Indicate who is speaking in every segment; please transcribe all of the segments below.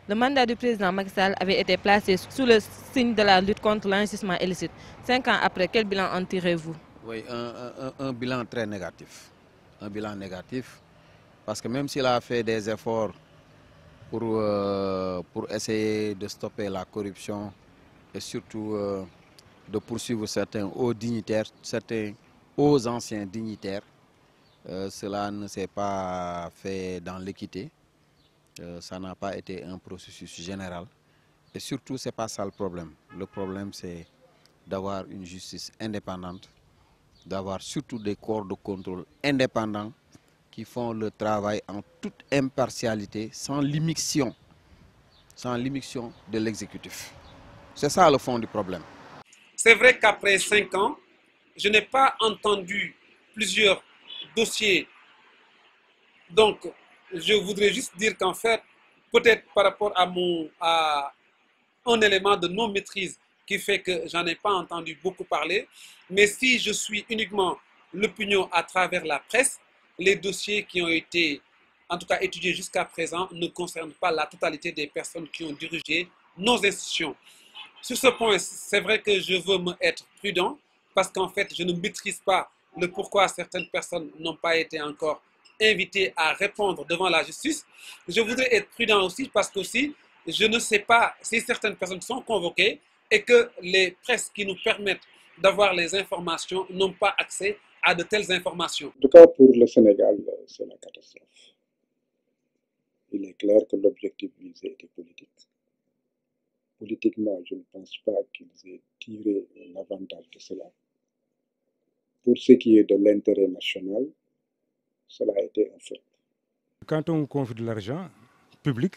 Speaker 1: le mandat du président Macky Sall avait été placé sous le signe de la lutte contre l'enrichissement illicite. 5 ans après, quel bilan en tirez-vous?
Speaker 2: Oui, un bilan très négatif. Un bilan négatif parce que même s'il a fait des efforts pour essayer de stopper la corruption et surtout de poursuivre certains hauts dignitaires, certains hauts anciens dignitaires, cela ne s'est pas fait dans l'équité. Ça n'a pas été un processus général. Et surtout, ce n'est pas ça le problème. Le problème, c'est d'avoir une justice indépendante, d'avoir surtout des corps de contrôle indépendants qui font le travail en toute impartialité, sans l'immixtion de l'exécutif. C'est ça le fond du problème.
Speaker 3: C'est vrai qu'après 5 ans, je n'ai pas entendu plusieurs dossiers. Donc, je voudrais juste dire qu'en fait, peut-être par rapport à un élément de non-maîtrise qui fait que j'en ai pas entendu beaucoup parler, mais si je suis uniquement l'opinion à travers la presse, les dossiers qui ont été, en tout cas étudiés jusqu'à présent, ne concernent pas la totalité des personnes qui ont dirigé nos institutions. Sur ce point, c'est vrai que je veux être prudent parce qu'en fait, je ne maîtrise pas le pourquoi certaines personnes n'ont pas été encore invitées à répondre devant la justice. Je voudrais être prudent aussi parce que je ne sais pas si certaines personnes sont convoquées et que les presses qui nous permettent d'avoir les informations n'ont pas accès à de telles informations.
Speaker 4: En tout cas, pour le Sénégal, c'est la catastrophe. Il est clair que l'objectif visé était politique. Politiquement, je ne pense pas qu'ils aient tiré l'avantage de cela. Pour ce qui est de l'intérêt national, cela a été un fait.
Speaker 5: Quand on confie de l'argent public,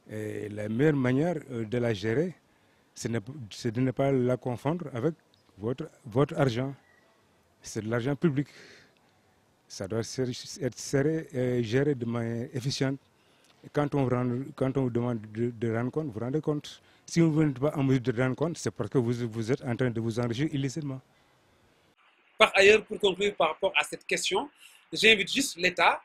Speaker 5: la meilleure manière de la gérer, c'est de ne pas la confondre avec votre argent. C'est de l'argent public. Ça doit être géré de manière efficiente. Quand on vous demande de rendre compte, vous rendez compte. Si vous n'êtes pas en mesure de rendre compte, c'est parce que vous êtes en train de vous enrichir illécitement.
Speaker 3: Par ailleurs, pour conclure par rapport à cette question, j'invite juste l'État,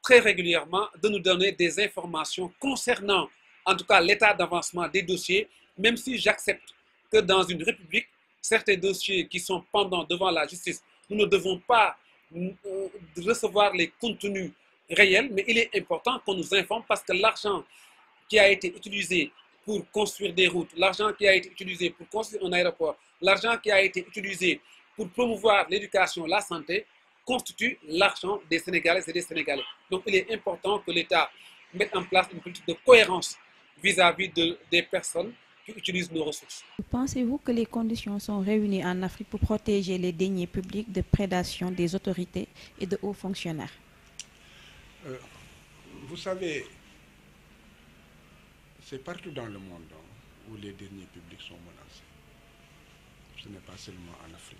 Speaker 3: très régulièrement, de nous donner des informations concernant, en tout cas, l'état d'avancement des dossiers, même si j'accepte que dans une république, certains dossiers qui sont pendants devant la justice, nous ne devons pas recevoir les contenus réels, mais il est important qu'on nous informe parce que l'argent qui a été utilisé pour construire des routes, l'argent qui a été utilisé pour construire un aéroport, l'argent qui a été utilisé pour promouvoir l'éducation, la santé, constitue l'argent des Sénégalais et des Sénégalais. Donc il est important que l'État mette en place une politique de cohérence vis-à-vis des personnes qui utilisent nos ressources.
Speaker 6: Pensez-vous que les conditions sont réunies en Afrique pour protéger les deniers publics de prédation des autorités et de hauts fonctionnaires?
Speaker 7: Vous savez, c'est partout dans le monde où les deniers publics sont menacés. Ce n'est pas seulement en Afrique.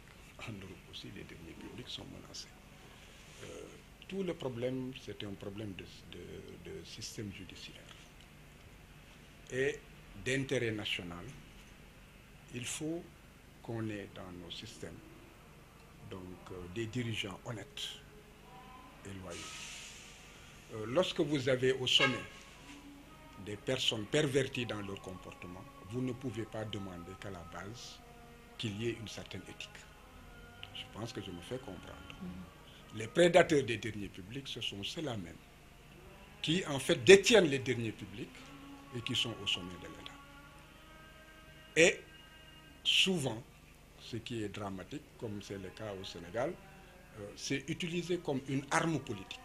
Speaker 7: En Europe aussi, les deniers publics sont menacés. Tout le problème, c'est un problème de système judiciaire et d'intérêt national. Il faut qu'on ait dans nos systèmes des dirigeants honnêtes et loyaux. Lorsque vous avez au sommet des personnes perverties dans leur comportement, vous ne pouvez pas demander qu'à la base qu'il y ait une certaine éthique. Je pense que je me fais comprendre. Les prédateurs des deniers publics, ce sont ceux-là même qui en fait détiennent les deniers publics et qui sont au sommet de l'État. Et souvent, ce qui est dramatique, comme c'est le cas au Sénégal, c'est utilisé comme une arme politique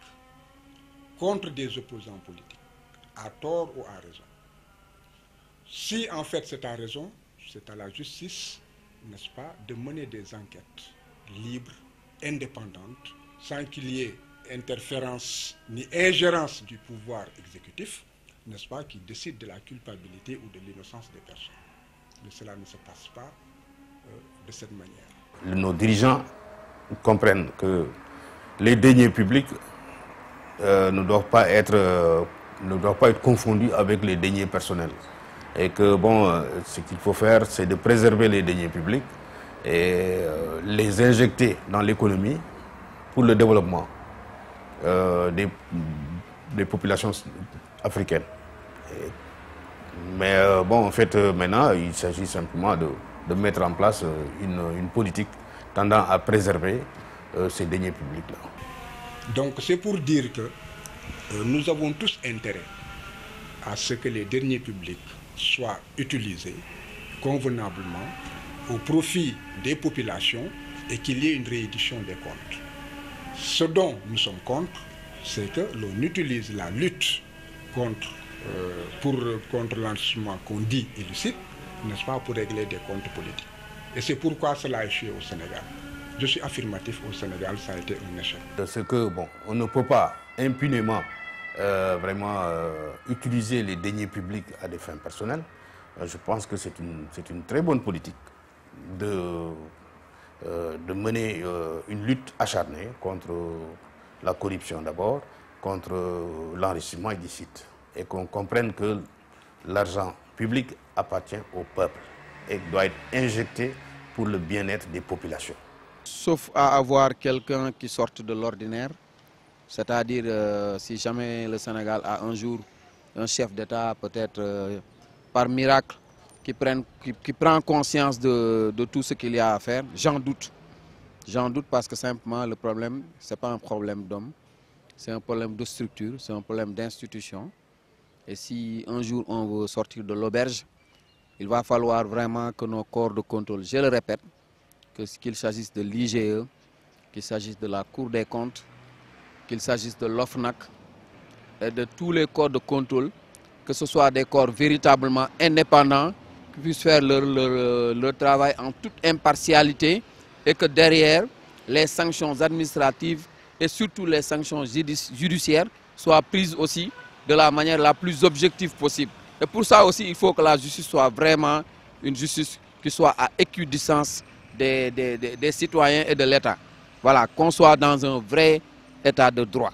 Speaker 7: contre des opposants politiques, à tort ou à raison. Si en fait c'est à raison, c'est à la justice, n'est-ce pas, de mener des enquêtes libres, indépendantes, sans qu'il y ait interférence ni ingérence du pouvoir exécutif, n'est-ce pas, qui décide de la culpabilité ou de l'innocence des personnes. Mais cela ne se passe pas de cette manière.
Speaker 8: Nos dirigeants comprennent que les deniers publics ne doivent pas être confondus avec les deniers personnels. Et que bon, ce qu'il faut faire, c'est de préserver les deniers publics et les injecter dans l'économie pour le développement des populations africaines. Et Mais bon, en fait, maintenant, il s'agit simplement de mettre en place une politique tendant à préserver ces deniers publics-là.
Speaker 7: Donc c'est pour dire que nous avons tous intérêt à ce que les deniers publics soient utilisés convenablement au profit des populations et qu'il y ait une réédition des comptes. Ce dont nous sommes contre, c'est que l'on utilise la lutte contre l'enrichissement qu'on dit illicite, n'est-ce pas, pour régler des comptes politiques. Et c'est pourquoi cela a échoué au Sénégal. Je suis affirmatif, au Sénégal, ça a été un échec.
Speaker 8: C'est que, bon, on ne peut pas impunément utiliser les deniers publics à des fins personnelles. Je pense que c'est une très bonne politique de mener une lutte acharnée contre la corruption d'abord, contre l'enrichissement illicite. Et qu'on comprenne que l'argent public appartient au peuple et doit être injecté pour le bien-être des populations.
Speaker 2: Sauf à avoir quelqu'un qui sorte de l'ordinaire, c'est-à-dire si jamais le Sénégal a un jour un chef d'État, peut-être par miracle, qui prend conscience de tout ce qu'il y a à faire, j'en doute. J'en doute parce que simplement le problème, ce n'est pas un problème d'homme, c'est un problème de structure, c'est un problème d'institution. Et si un jour on veut sortir de l'auberge, il va falloir vraiment que nos corps de contrôle, je le répète, qu'il s'agisse de l'IGE, qu'il s'agisse de la Cour des comptes, qu'il s'agisse de l'OFNAC et de tous les corps de contrôle, que ce soit des corps véritablement indépendants, qui puissent faire leur travail en toute impartialité et que derrière, les sanctions administratives et surtout les sanctions judiciaires soient prises aussi de la manière la plus objective possible. Et pour ça aussi, il faut que la justice soit vraiment une justice qui soit à équidistance des citoyens et de l'État. Voilà, qu'on soit dans un vrai état de droit.